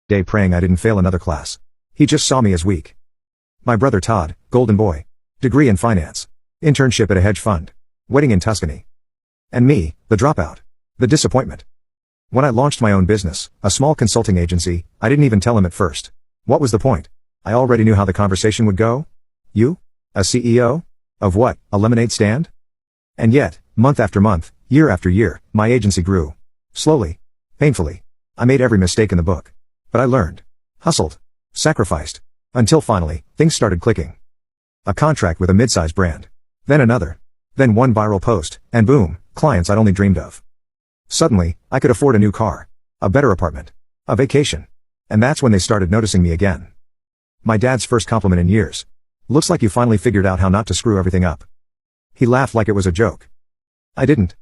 day praying I didn't fail another class. He just saw me as weak. My brother Todd, golden boy. Degree in finance. Internship at a hedge fund. Wedding in Tuscany. And me, the dropout. The disappointment. When I launched my own business, a small consulting agency, I didn't even tell him at first. What was the point? I already knew how the conversation would go. You? A CEO? Of what, a lemonade stand? And yet, month after month, year after year, my agency grew. Slowly. Painfully. I made every mistake in the book. But I learned. Hustled. Sacrificed. Until finally, things started clicking. A contract with a mid-size brand. Then another. Then one viral post, and boom, clients I'd only dreamed of. Suddenly, I could afford a new car. A better apartment. A vacation. And that's when they started noticing me again. My dad's first compliment in years. Looks like you finally figured out how not to screw everything up. He laughed like it was a joke. I didn't.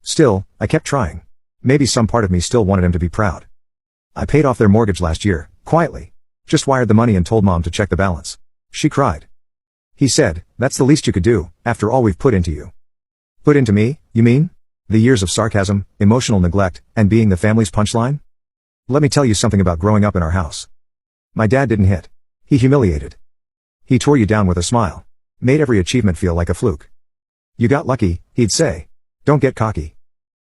Still, I kept trying. Maybe some part of me still wanted him to be proud. I paid off their mortgage last year, quietly. Just wired the money and told Mom to check the balance. She cried. He said, that's the least you could do, after all we've put into you. Put into me, you mean? The years of sarcasm, emotional neglect, and being the family's punchline? Let me tell you something about growing up in our house. My dad didn't hit. He humiliated. He tore you down with a smile. Made every achievement feel like a fluke. You got lucky, he'd say. Don't get cocky.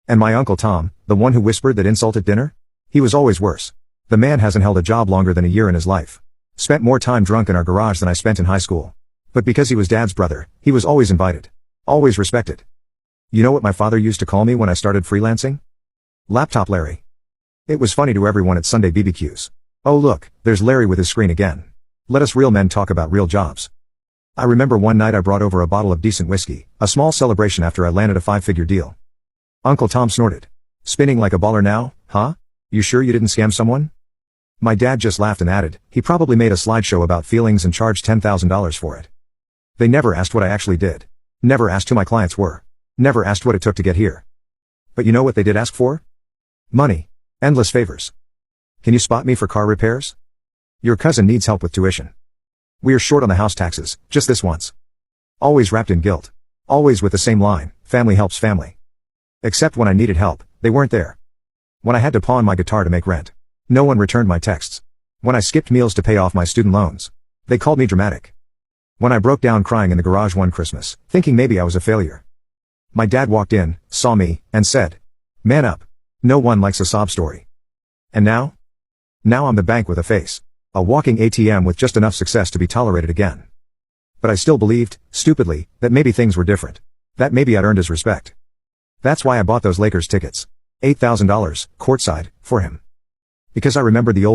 And my Uncle Tom, the one who whispered that insult at dinner? He was always worse. The man hasn't held a job longer than a year in his life. Spent more time drunk in our garage than I spent in high school. But because he was Dad's brother, he was always invited. Always respected. You know what my father used to call me when I started freelancing? Laptop Larry. It was funny to everyone at Sunday BBQs. Oh look, there's Larry with his screen again. Let us real men talk about real jobs. I remember one night I brought over a bottle of decent whiskey, a small celebration after I landed a 5-figure deal. Uncle Tom snorted. Spinning like a baller now, huh? You sure you didn't scam someone? My dad just laughed and added, he probably made a slideshow about feelings and charged $10,000 for it. They never asked what I actually did. Never asked who my clients were. Never asked what it took to get here. But you know what they did ask for? Money. Endless favors. Can you spot me for car repairs? Your cousin needs help with tuition. We are short on the house taxes, just this once. Always wrapped in guilt. Always with the same line, family helps family. Except when I needed help, they weren't there. When I had to pawn my guitar to make rent, no one returned my texts. When I skipped meals to pay off my student loans, they called me dramatic. When I broke down crying in the garage one Christmas, thinking maybe I was a failure, my dad walked in, saw me, and said, man up. No one likes a sob story. And now? Now I'm the bank with a face. A walking ATM with just enough success to be tolerated again. But I still believed, stupidly, that maybe things were different. That maybe I'd earned his respect. That's why I bought those Lakers tickets. $8,000, courtside, for him. Because I remembered the old